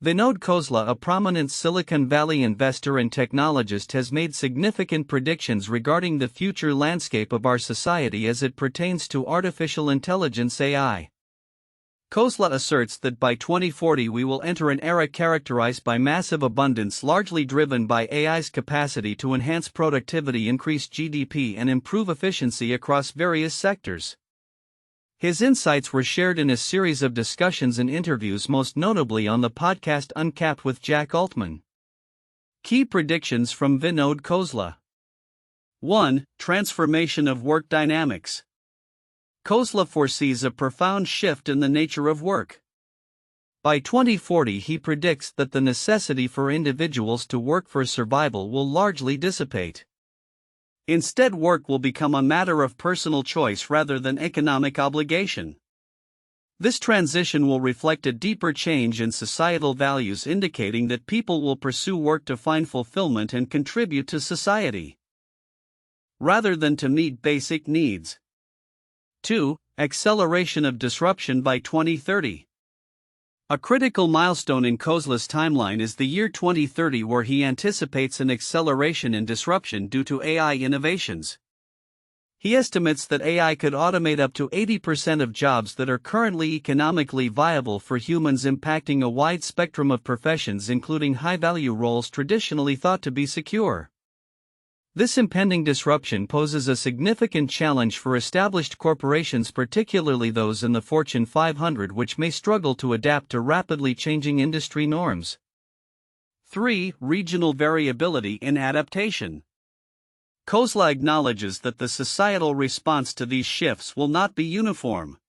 Vinod Khosla, a prominent Silicon Valley investor and technologist, has made significant predictions regarding the future landscape of our society as it pertains to artificial intelligence (AI). Khosla asserts that by 2040 we will enter an era characterized by massive abundance, largely driven by AI's capacity to enhance productivity, increase GDP, and improve efficiency across various sectors. His insights were shared in a series of discussions and interviews, most notably on the podcast Uncapped with Jack Altman. Key predictions from Vinod Khosla. 1. Transformation of work dynamics. Khosla foresees a profound shift in the nature of work. By 2040, he predicts that the necessity for individuals to work for survival will largely dissipate. Instead, work will become a matter of personal choice rather than economic obligation. This transition will reflect a deeper change in societal values, indicating that people will pursue work to find fulfillment and contribute to society, rather than to meet basic needs. 2. Acceleration of disruption by 2030. A critical milestone in Khosla's timeline is the year 2030, where he anticipates an acceleration in disruption due to AI innovations. He estimates that AI could automate up to 80% of jobs that are currently economically viable for humans, impacting a wide spectrum of professions, including high-value roles traditionally thought to be secure. This impending disruption poses a significant challenge for established corporations, particularly those in the Fortune 500, which may struggle to adapt to rapidly changing industry norms. 3. Regional variability in adaptation. Khosla acknowledges that the societal response to these shifts will not be uniform.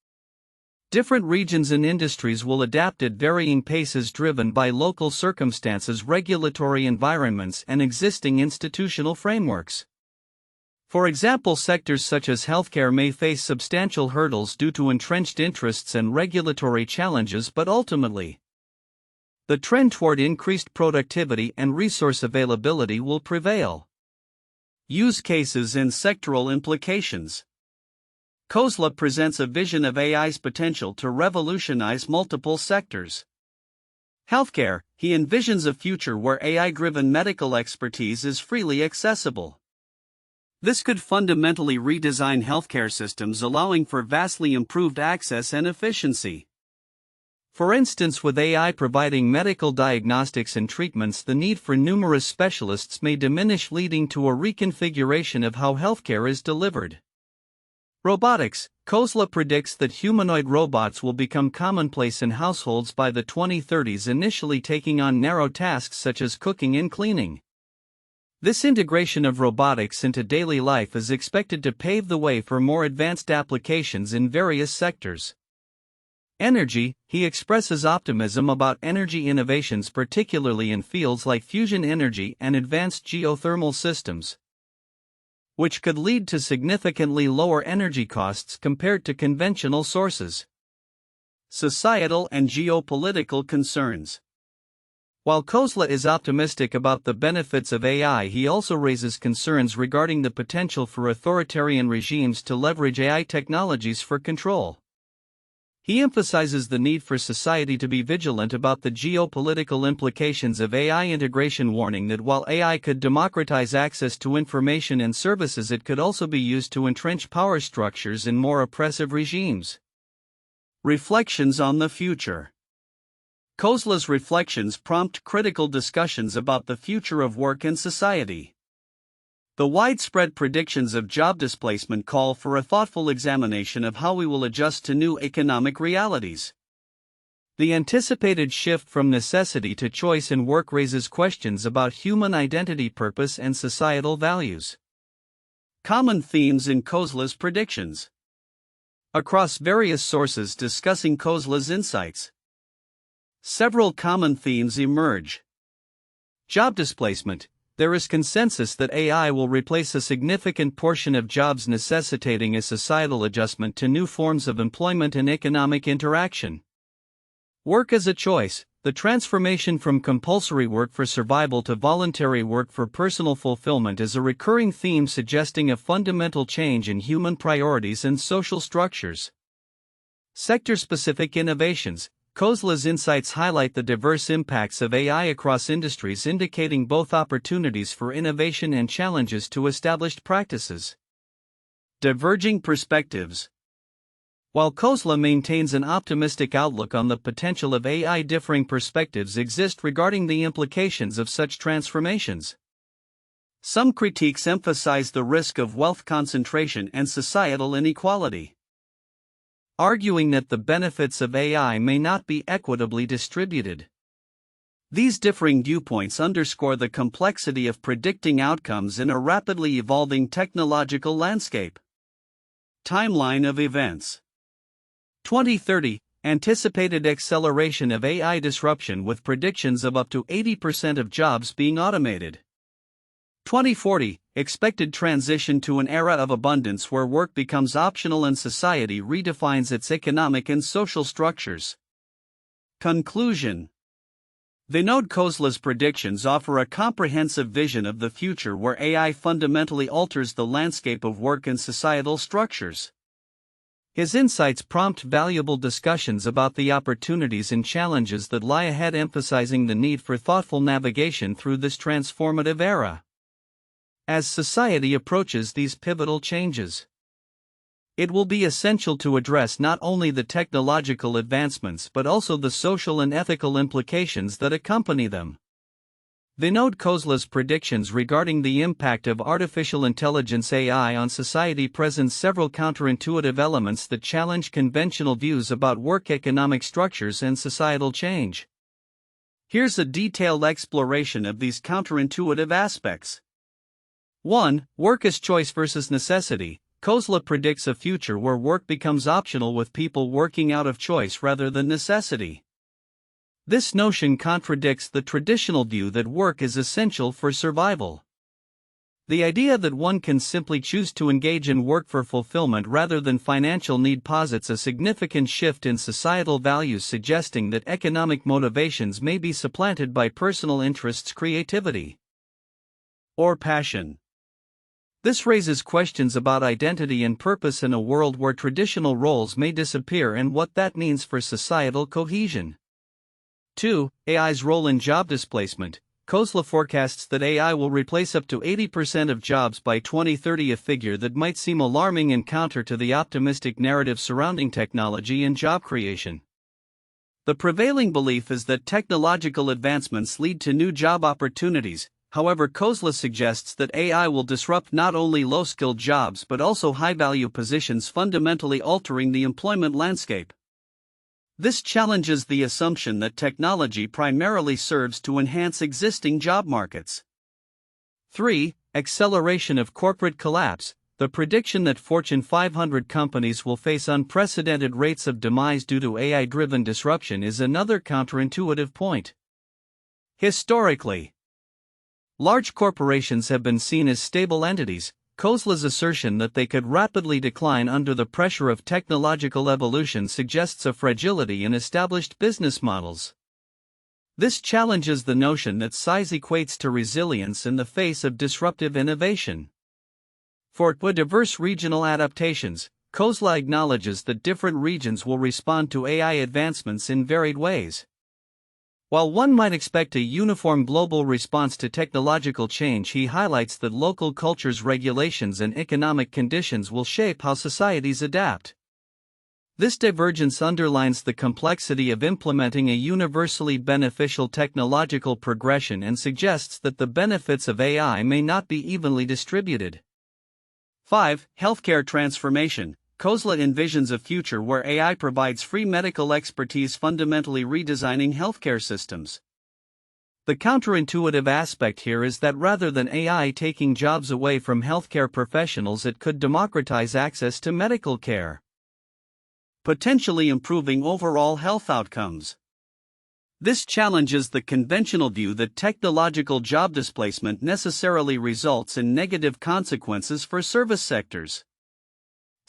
Different regions and industries will adapt at varying paces, driven by local circumstances, regulatory environments, and existing institutional frameworks. For example, sectors such as healthcare may face substantial hurdles due to entrenched interests and regulatory challenges, but ultimately, the trend toward increased productivity and resource availability will prevail. Use cases and sectoral implications. Khosla presents a vision of AI's potential to revolutionize multiple sectors. Healthcare, he envisions a future where AI-driven medical expertise is freely accessible. This could fundamentally redesign healthcare systems, allowing for vastly improved access and efficiency. For instance, with AI providing medical diagnostics and treatments, the need for numerous specialists may diminish, leading to a reconfiguration of how healthcare is delivered. Robotics. Khosla predicts that humanoid robots will become commonplace in households by the 2030s, initially taking on narrow tasks such as cooking and cleaning. This integration of robotics into daily life is expected to pave the way for more advanced applications in various sectors. Energy. He expresses optimism about energy innovations, particularly in fields like fusion energy and advanced geothermal systems, which could lead to significantly lower energy costs compared to conventional sources. Societal and geopolitical concerns. While Khosla is optimistic about the benefits of AI, he also raises concerns regarding the potential for authoritarian regimes to leverage AI technologies for control. He emphasizes the need for society to be vigilant about the geopolitical implications of AI integration, warning that while AI could democratize access to information and services, it could also be used to entrench power structures in more oppressive regimes. Reflections on the future. Khosla's reflections prompt critical discussions about the future of work and society. The widespread predictions of job displacement call for a thoughtful examination of how we will adjust to new economic realities. The anticipated shift from necessity to choice in work raises questions about human identity, purpose, and societal values. Common themes in Khosla's predictions. Across various sources discussing Khosla's insights, several common themes emerge. Job displacement. There is consensus that AI will replace a significant portion of jobs, necessitating a societal adjustment to new forms of employment and economic interaction. Work as a choice. The transformation from compulsory work for survival to voluntary work for personal fulfillment is a recurring theme, suggesting a fundamental change in human priorities and social structures. Sector-specific innovations. Khosla's insights highlight the diverse impacts of AI across industries, indicating both opportunities for innovation and challenges to established practices. Diverging perspectives. While Khosla maintains an optimistic outlook on the potential of AI, differing perspectives exist regarding the implications of such transformations. Some critiques emphasize the risk of wealth concentration and societal inequality, arguing that the benefits of AI may not be equitably distributed. These differing viewpoints underscore the complexity of predicting outcomes in a rapidly evolving technological landscape. Timeline of events. 2030, anticipated acceleration of AI disruption with predictions of up to 80% of jobs being automated. 2040, expected transition to an era of abundance where work becomes optional and society redefines its economic and social structures. Conclusion. Vinod Khosla's predictions offer a comprehensive vision of the future where AI fundamentally alters the landscape of work and societal structures. His insights prompt valuable discussions about the opportunities and challenges that lie ahead, emphasizing the need for thoughtful navigation through this transformative era. As society approaches these pivotal changes, it will be essential to address not only the technological advancements but also the social and ethical implications that accompany them. Vinod Khosla's predictions regarding the impact of artificial intelligence (AI) on society present several counterintuitive elements that challenge conventional views about work, economic structures, and societal change. Here's a detailed exploration of these counterintuitive aspects. 1. Work as choice versus necessity. Khosla predicts a future where work becomes optional with people working out of choice rather than necessity. This notion contradicts the traditional view that work is essential for survival. The idea that one can simply choose to engage in work for fulfillment rather than financial need posits a significant shift in societal values, suggesting that economic motivations may be supplanted by personal interests, creativity, or passion. This raises questions about identity and purpose in a world where traditional roles may disappear and what that means for societal cohesion. 2. AI's role in job displacement. Khosla forecasts that AI will replace up to 80% of jobs by 2030, a figure that might seem alarming and counter to the optimistic narrative surrounding technology and job creation. The prevailing belief is that technological advancements lead to new job opportunities. However, Khosla suggests that AI will disrupt not only low-skilled jobs but also high-value positions, fundamentally altering the employment landscape. This challenges the assumption that technology primarily serves to enhance existing job markets. 3. Acceleration of corporate collapse. The prediction that Fortune 500 companies will face unprecedented rates of demise due to AI-driven disruption is another counterintuitive point. Historically, large corporations have been seen as stable entities. Khosla's assertion that they could rapidly decline under the pressure of technological evolution suggests a fragility in established business models. This challenges the notion that size equates to resilience in the face of disruptive innovation. 4. Diverse regional adaptations. Khosla acknowledges that different regions will respond to AI advancements in varied ways. While one might expect a uniform global response to technological change, he highlights that local cultures, regulations, and economic conditions will shape how societies adapt. This divergence underlines the complexity of implementing a universally beneficial technological progression and suggests that the benefits of AI may not be evenly distributed. 5. Healthcare transformation. Khosla envisions a future where AI provides free medical expertise, fundamentally redesigning healthcare systems. The counterintuitive aspect here is that rather than AI taking jobs away from healthcare professionals, it could democratize access to medical care, potentially improving overall health outcomes. This challenges the conventional view that technological job displacement necessarily results in negative consequences for service sectors.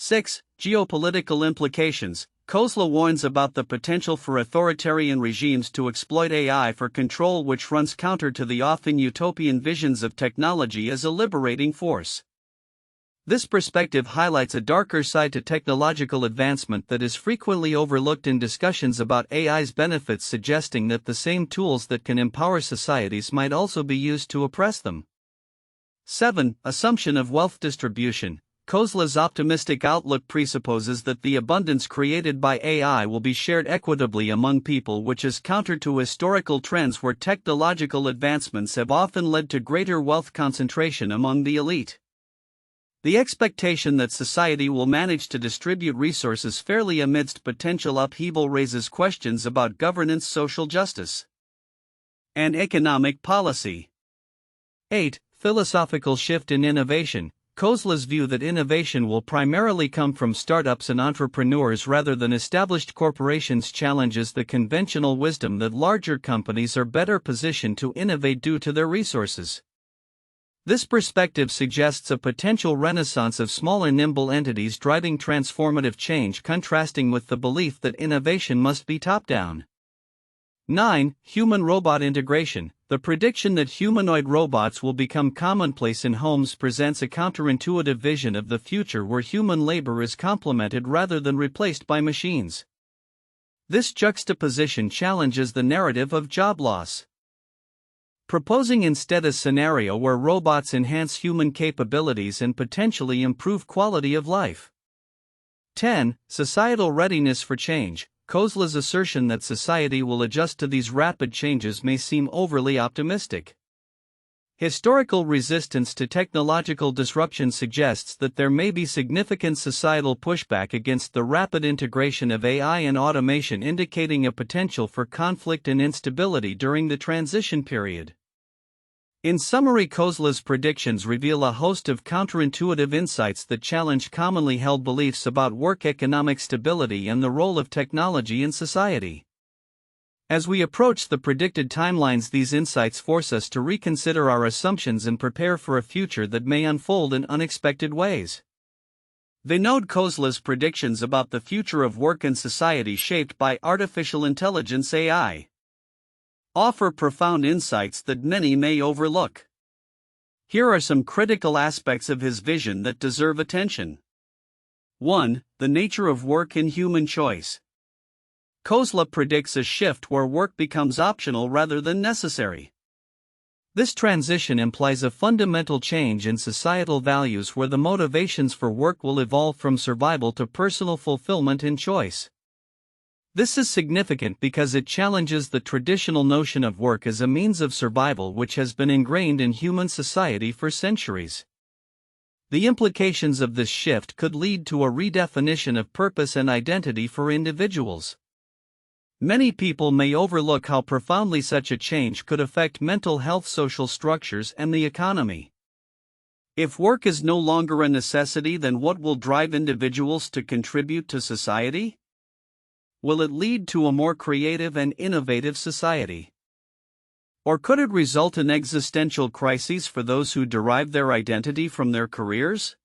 6. Geopolitical implications. Khosla warns about the potential for authoritarian regimes to exploit AI for control, which runs counter to the often utopian visions of technology as a liberating force. This perspective highlights a darker side to technological advancement that is frequently overlooked in discussions about AI's benefits, suggesting that the same tools that can empower societies might also be used to oppress them. 7. Assumption of wealth distribution. Khosla's optimistic outlook presupposes that the abundance created by AI will be shared equitably among people, which is counter to historical trends where technological advancements have often led to greater wealth concentration among the elite. The expectation that society will manage to distribute resources fairly amidst potential upheaval raises questions about governance, social justice, and economic policy. 8. Philosophical shift in innovation. Khosla's view that innovation will primarily come from startups and entrepreneurs rather than established corporations challenges the conventional wisdom that larger companies are better positioned to innovate due to their resources. This perspective suggests a potential renaissance of smaller, nimble entities driving transformative change, contrasting with the belief that innovation must be top-down. 9. Human-robot integration. The prediction that humanoid robots will become commonplace in homes presents a counterintuitive vision of the future where human labor is complemented rather than replaced by machines. This juxtaposition challenges the narrative of job loss, proposing instead a scenario where robots enhance human capabilities and potentially improve quality of life. 10. Societal readiness for change. Khosla's assertion that society will adjust to these rapid changes may seem overly optimistic. Historical resistance to technological disruption suggests that there may be significant societal pushback against the rapid integration of AI and automation, indicating a potential for conflict and instability during the transition period. In summary, Khosla's predictions reveal a host of counterintuitive insights that challenge commonly held beliefs about work, economic stability, and the role of technology in society. As we approach the predicted timelines, these insights force us to reconsider our assumptions and prepare for a future that may unfold in unexpected ways. Vinod Khosla's predictions about the future of work and society shaped by artificial intelligence (AI) offer profound insights that many may overlook. Here are some critical aspects of his vision that deserve attention. 1. The nature of work and human choice. Khosla predicts a shift where work becomes optional rather than necessary. This transition implies a fundamental change in societal values where the motivations for work will evolve from survival to personal fulfillment and choice. This is significant because it challenges the traditional notion of work as a means of survival, which has been ingrained in human society for centuries. The implications of this shift could lead to a redefinition of purpose and identity for individuals. Many people may overlook how profoundly such a change could affect mental health, social structures, and the economy. If work is no longer a necessity, then what will drive individuals to contribute to society? Will it lead to a more creative and innovative society? Or could it result in existential crises for those who derive their identity from their careers?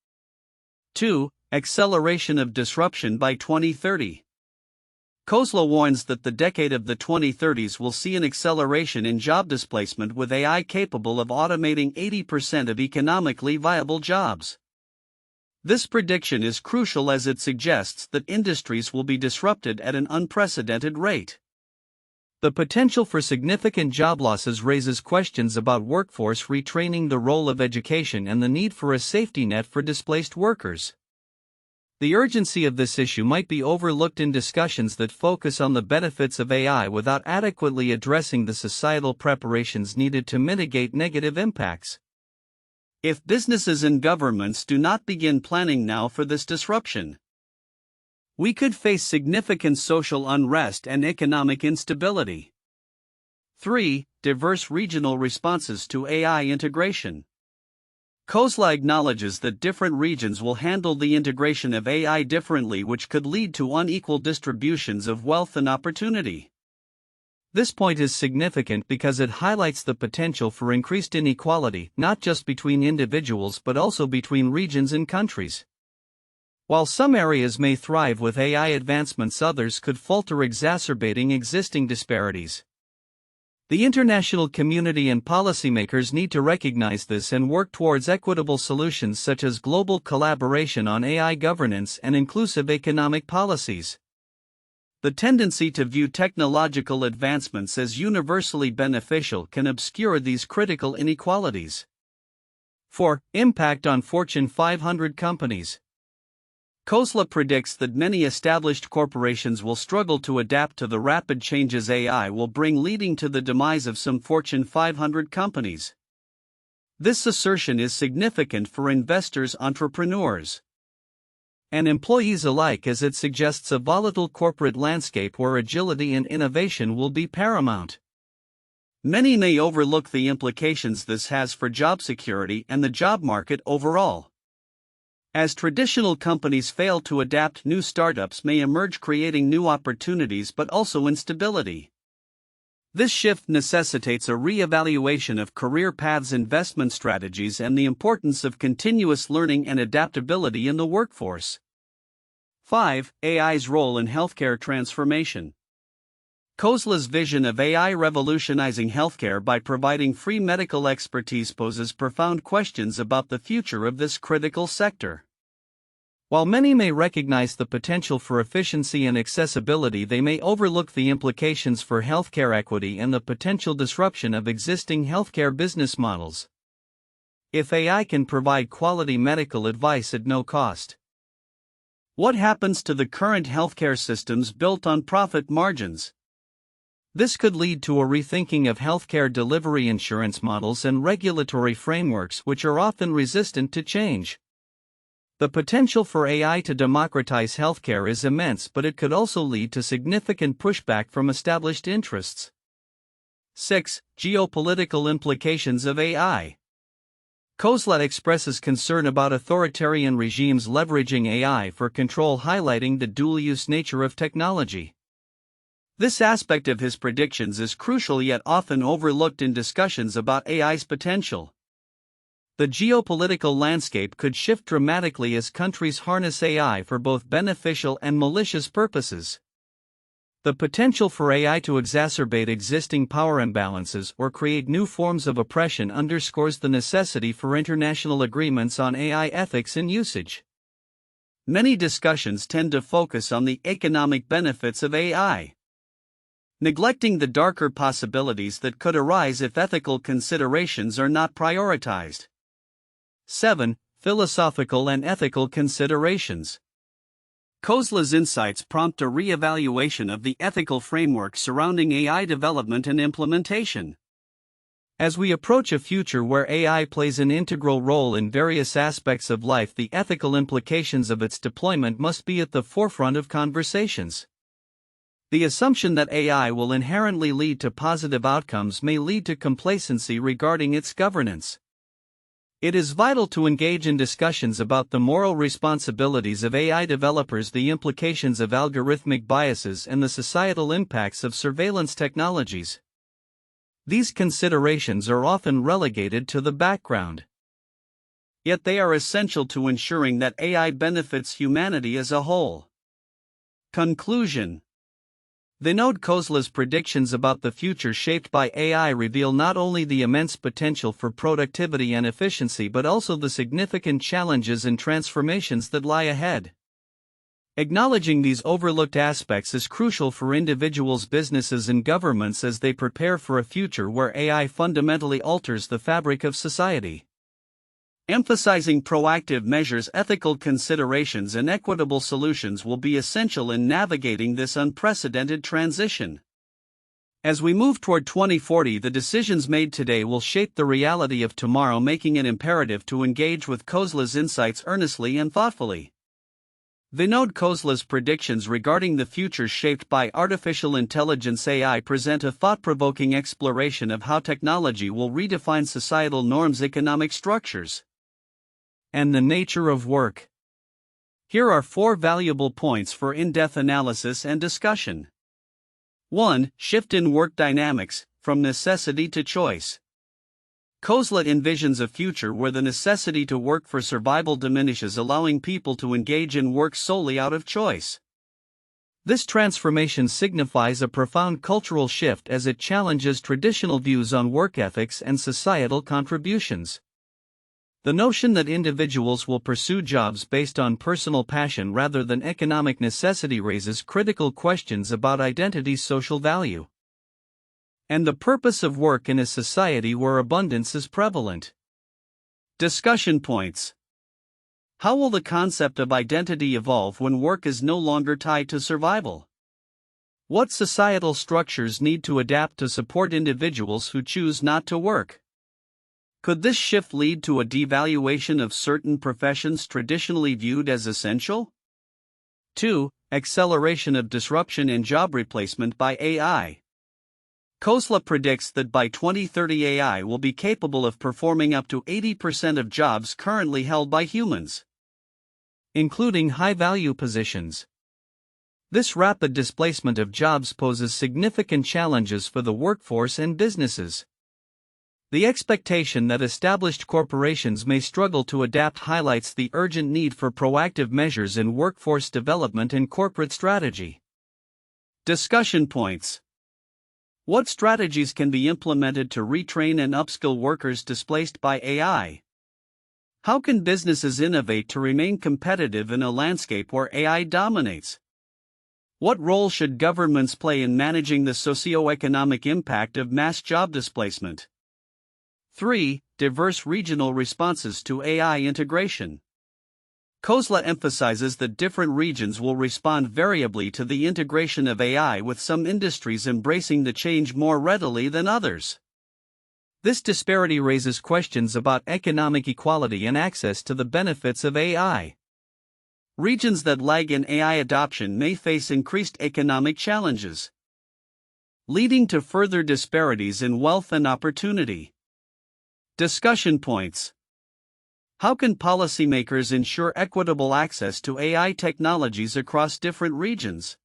2. Acceleration of disruption by 2030. Khosla warns that the decade of the 2030s will see an acceleration in job displacement, with AI capable of automating 80% of economically viable jobs. This prediction is crucial as it suggests that industries will be disrupted at an unprecedented rate. The potential for significant job losses raises questions about workforce retraining, the role of education, and the need for a safety net for displaced workers. The urgency of this issue might be overlooked in discussions that focus on the benefits of AI without adequately addressing the societal preparations needed to mitigate negative impacts. If businesses and governments do not begin planning now for this disruption, we could face significant social unrest and economic instability. 3. Diverse regional responses to AI integration. Khosla acknowledges that different regions will handle the integration of AI differently, which could lead to unequal distributions of wealth and opportunity. This point is significant because it highlights the potential for increased inequality, not just between individuals but also between regions and countries. While some areas may thrive with AI advancements, others could falter, exacerbating existing disparities. The international community and policymakers need to recognize this and work towards equitable solutions such as global collaboration on AI governance and inclusive economic policies. The tendency to view technological advancements as universally beneficial can obscure these critical inequalities. 4. Impact on Fortune 500 companies. Khosla predicts that many established corporations will struggle to adapt to the rapid changes AI will bring, leading to the demise of some Fortune 500 companies. This assertion is significant for investors, entrepreneurs, and employees alike, as it suggests a volatile corporate landscape where agility and innovation will be paramount. Many may overlook the implications this has for job security and the job market overall. As traditional companies fail to adapt, new startups may emerge, creating new opportunities but also instability. This shift necessitates a re-evaluation of career paths, investment strategies, and the importance of continuous learning and adaptability in the workforce. 5. AI's role in healthcare transformation. Khosla's vision of AI revolutionizing healthcare by providing free medical expertise poses profound questions about the future of this critical sector. While many may recognize the potential for efficiency and accessibility, they may overlook the implications for healthcare equity and the potential disruption of existing healthcare business models. If AI can provide quality medical advice at no cost, what happens to the current healthcare systems built on profit margins? This could lead to a rethinking of healthcare delivery, insurance models, and regulatory frameworks which are often resistant to change. The potential for AI to democratize healthcare is immense, but it could also lead to significant pushback from established interests. 6. Geopolitical implications of AI. Khosla expresses concern about authoritarian regimes leveraging AI for control, highlighting the dual-use nature of technology. This aspect of his predictions is crucial yet often overlooked in discussions about AI's potential. The geopolitical landscape could shift dramatically as countries harness AI for both beneficial and malicious purposes. The potential for AI to exacerbate existing power imbalances or create new forms of oppression underscores the necessity for international agreements on AI ethics and usage. Many discussions tend to focus on the economic benefits of AI, neglecting the darker possibilities that could arise if ethical considerations are not prioritized. 7. Philosophical and ethical considerations. Khosla's insights prompt a re-evaluation of the ethical framework surrounding AI development and implementation. As we approach a future where AI plays an integral role in various aspects of life, the ethical implications of its deployment must be at the forefront of conversations. The assumption that AI will inherently lead to positive outcomes may lead to complacency regarding its governance. It is vital to engage in discussions about the moral responsibilities of AI developers, the implications of algorithmic biases, and the societal impacts of surveillance technologies. These considerations are often relegated to the background, yet they are essential to ensuring that AI benefits humanity as a whole. Conclusion. Vinod Khosla's predictions about the future shaped by AI reveal not only the immense potential for productivity and efficiency but also the significant challenges and transformations that lie ahead. Acknowledging these overlooked aspects is crucial for individuals, businesses, and governments as they prepare for a future where AI fundamentally alters the fabric of society. Emphasizing proactive measures, ethical considerations, and equitable solutions will be essential in navigating this unprecedented transition. As we move toward 2040, the decisions made today will shape the reality of tomorrow, making it imperative to engage with Khosla's insights earnestly and thoughtfully. Vinod Khosla's predictions regarding the future shaped by artificial intelligence (AI) present a thought-provoking exploration of how technology will redefine societal norms, economic structures, and the nature of work. Here are 4 valuable points for in-depth analysis and discussion. 1. Shift in work dynamics, from necessity to choice. Khosla envisions a future where the necessity to work for survival diminishes, allowing people to engage in work solely out of choice. This transformation signifies a profound cultural shift as it challenges traditional views on work ethics and societal contributions. The notion that individuals will pursue jobs based on personal passion rather than economic necessity raises critical questions about identity's social value and the purpose of work in a society where abundance is prevalent. Discussion points. How will the concept of identity evolve when work is no longer tied to survival? What societal structures need to adapt to support individuals who choose not to work? Could this shift lead to a devaluation of certain professions traditionally viewed as essential? 2. Acceleration of disruption and job replacement by AI. Khosla predicts that by 2030 AI will be capable of performing up to 80% of jobs currently held by humans, including high-value positions. This rapid displacement of jobs poses significant challenges for the workforce and businesses. The expectation that established corporations may struggle to adapt highlights the urgent need for proactive measures in workforce development and corporate strategy. Discussion points. What strategies can be implemented to retrain and upskill workers displaced by AI? How can businesses innovate to remain competitive in a landscape where AI dominates? What role should governments play in managing the socio-economic impact of mass job displacement? 3. Diverse regional responses to AI integration. Khosla emphasizes that different regions will respond variably to the integration of AI, with some industries embracing the change more readily than others. This disparity raises questions about economic equality and access to the benefits of AI. Regions that lag in AI adoption may face increased economic challenges, leading to further disparities in wealth and opportunity. Discussion points. How can policymakers ensure equitable access to AI technologies across different regions?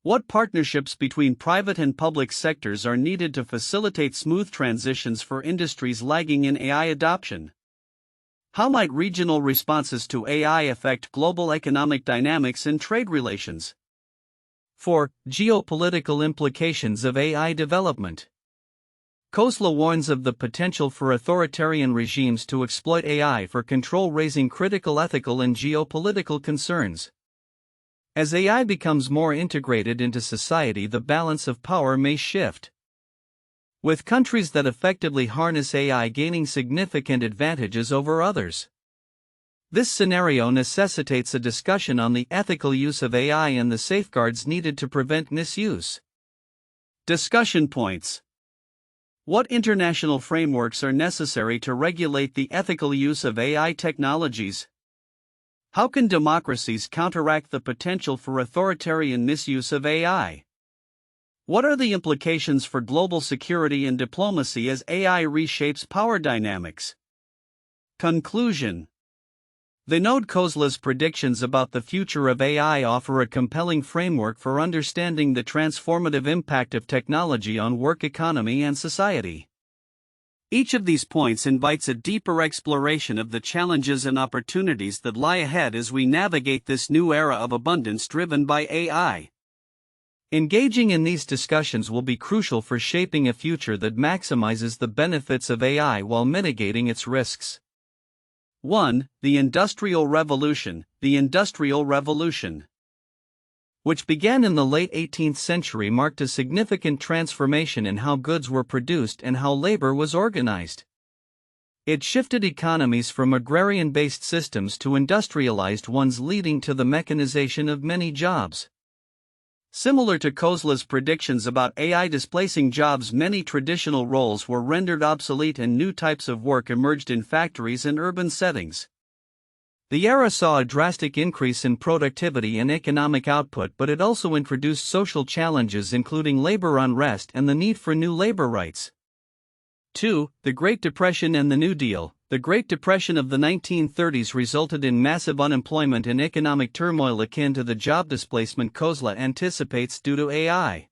What partnerships between private and public sectors are needed to facilitate smooth transitions for industries lagging in AI adoption? How might regional responses to AI affect global economic dynamics and trade relations? 4. Geopolitical implications of AI development. Khosla warns of the potential for authoritarian regimes to exploit AI for control, raising critical ethical and geopolitical concerns. As AI becomes more integrated into society, the balance of power may shift, with countries that effectively harness AI gaining significant advantages over others. This scenario necessitates a discussion on the ethical use of AI and the safeguards needed to prevent misuse. Discussion points. What international frameworks are necessary to regulate the ethical use of AI technologies? How can democracies counteract the potential for authoritarian misuse of AI? What are the implications for global security and diplomacy as AI reshapes power dynamics? Conclusion. Vinod Khosla's predictions about the future of AI offer a compelling framework for understanding the transformative impact of technology on work economy and society. Each of these points invites a deeper exploration of the challenges and opportunities that lie ahead as we navigate this new era of abundance driven by AI. Engaging in these discussions will be crucial for shaping a future that maximizes the benefits of AI while mitigating its risks. 1. The Industrial Revolution. The Industrial Revolution, which began in the late 18th century, marked a significant transformation in how goods were produced and how labor was organized. It shifted economies from agrarian-based systems to industrialized ones, leading to the mechanization of many jobs. Similar to Khosla's predictions about AI displacing jobs, many traditional roles were rendered obsolete and new types of work emerged in factories and urban settings. The era saw a drastic increase in productivity and economic output, but it also introduced social challenges including labor unrest and the need for new labor rights. 2. The Great Depression and the New Deal. The Great Depression of the 1930s resulted in massive unemployment and economic turmoil akin to the job displacement Khosla anticipates due to AI.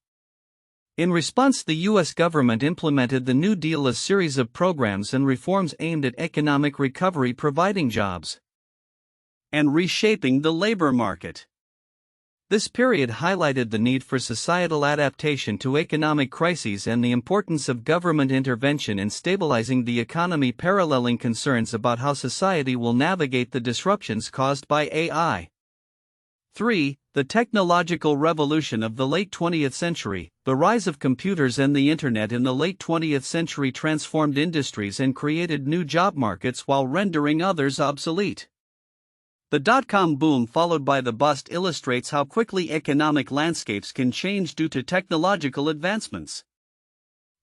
In response, the U.S. government implemented the New Deal, a series of programs and reforms aimed at economic recovery, providing jobs and reshaping the labor market. This period highlighted the need for societal adaptation to economic crises and the importance of government intervention in stabilizing the economy, paralleling concerns about how society will navigate the disruptions caused by AI. 3. The technological revolution of the late 20th century. The rise of computers and the Internet in the late 20th century transformed industries and created new job markets while rendering others obsolete. The dot-com boom followed by the bust illustrates how quickly economic landscapes can change due to technological advancements.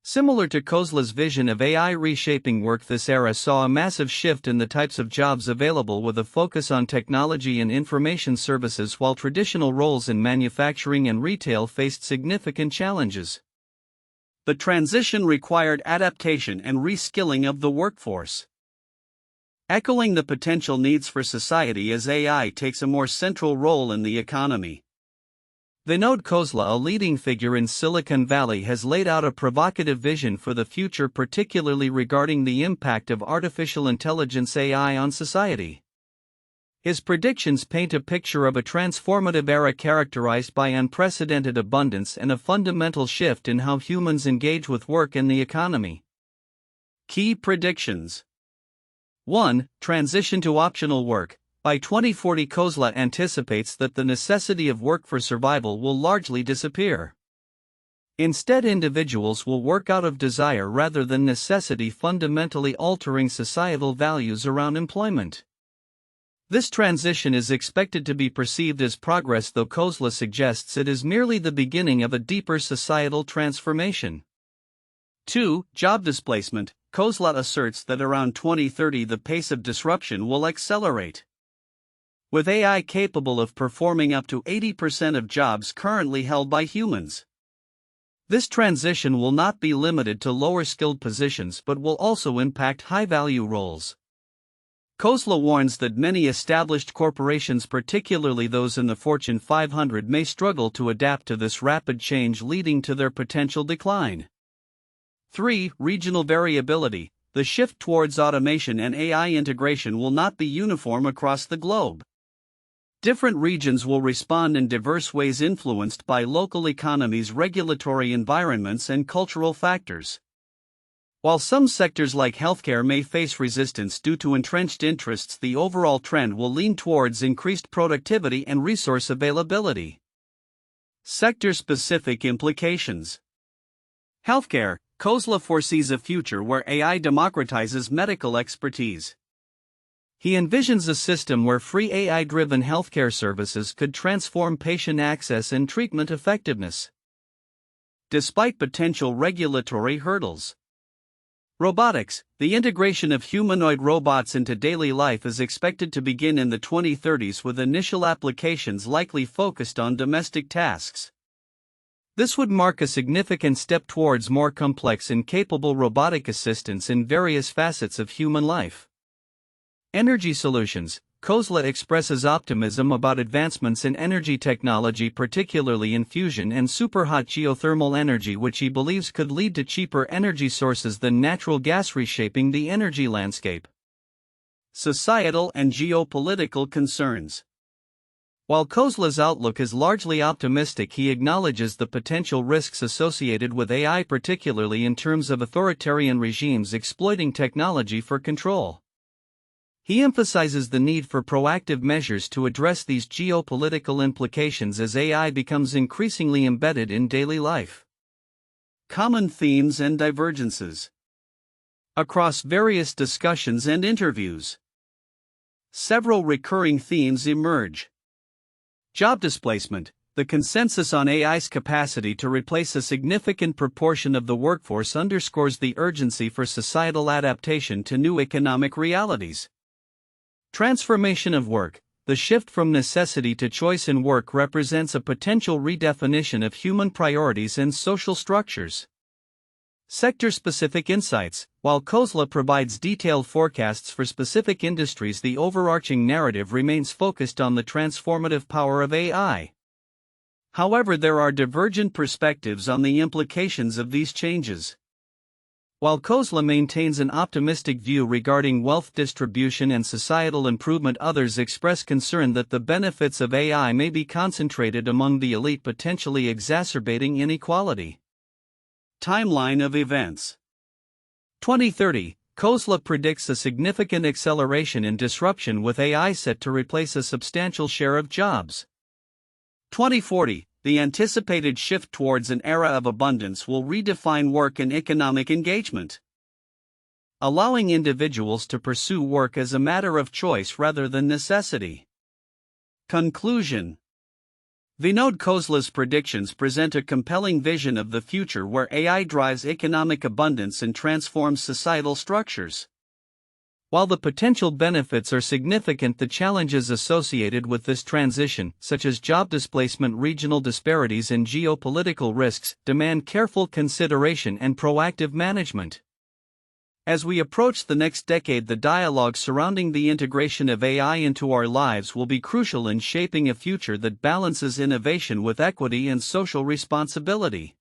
Similar to Khosla's vision of AI reshaping work, this era saw a massive shift in the types of jobs available with a focus on technology and information services, while traditional roles in manufacturing and retail faced significant challenges. The transition required adaptation and reskilling of the workforce, echoing the potential needs for society as AI takes a more central role in the economy. Vinod Khosla, a leading figure in Silicon Valley, has laid out a provocative vision for the future, particularly regarding the impact of artificial intelligence (AI) on society. His predictions paint a picture of a transformative era characterized by unprecedented abundance and a fundamental shift in how humans engage with work and the economy. Key predictions. 1. Transition to optional work. By 2040, Khosla anticipates that the necessity of work for survival will largely disappear. Instead, individuals will work out of desire rather than necessity, fundamentally altering societal values around employment. This transition is expected to be perceived as progress, though Khosla suggests it is merely the beginning of a deeper societal transformation. 2. Job displacement. Khosla asserts that around 2030 the pace of disruption will accelerate, with AI capable of performing up to 80% of jobs currently held by humans. This transition will not be limited to lower-skilled positions but will also impact high-value roles. Khosla warns that many established corporations, particularly those in the Fortune 500, may struggle to adapt to this rapid change, leading to their potential decline. 3. Regional variability. The shift towards automation and AI integration will not be uniform across the globe. Different regions will respond in diverse ways, influenced by local economies, regulatory environments, and cultural factors. While some sectors like healthcare may face resistance due to entrenched interests, the overall trend will lean towards increased productivity and resource availability. Sector-specific implications. Healthcare. Khosla foresees a future where AI democratizes medical expertise. He envisions a system where free AI-driven healthcare services could transform patient access and treatment effectiveness, despite potential regulatory hurdles. Robotics. The integration of humanoid robots into daily life is expected to begin in the 2030s, with initial applications likely focused on domestic tasks. This would mark a significant step towards more complex and capable robotic assistants in various facets of human life. Energy solutions. Khosla expresses optimism about advancements in energy technology, particularly in fusion and superhot geothermal energy, which he believes could lead to cheaper energy sources than natural gas, reshaping the energy landscape. Societal and geopolitical concerns. While Khosla's outlook is largely optimistic, he acknowledges the potential risks associated with AI, particularly in terms of authoritarian regimes exploiting technology for control. He emphasizes the need for proactive measures to address these geopolitical implications as AI becomes increasingly embedded in daily life. Common themes and divergences. Across various discussions and interviews, several recurring themes emerge. Job displacement. The consensus on AI's capacity to replace a significant proportion of the workforce underscores the urgency for societal adaptation to new economic realities. Transformation of work. The shift from necessity to choice in work represents a potential redefinition of human priorities and social structures. Sector-specific insights. While Khosla provides detailed forecasts for specific industries, the overarching narrative remains focused on the transformative power of AI. However, there are divergent perspectives on the implications of these changes. While Khosla maintains an optimistic view regarding wealth distribution and societal improvement, others express concern that the benefits of AI may be concentrated among the elite, potentially exacerbating inequality. Timeline of events. 2030, Khosla predicts a significant acceleration in disruption, with AI set to replace a substantial share of jobs. 2040, the anticipated shift towards an era of abundance will redefine work and economic engagement, allowing individuals to pursue work as a matter of choice rather than necessity. Conclusion. Vinod Khosla's predictions present a compelling vision of the future where AI drives economic abundance and transforms societal structures. While the potential benefits are significant, the challenges associated with this transition, such as job displacement, regional disparities, and geopolitical risks, demand careful consideration and proactive management. As we approach the next decade, the dialogue surrounding the integration of AI into our lives will be crucial in shaping a future that balances innovation with equity and social responsibility.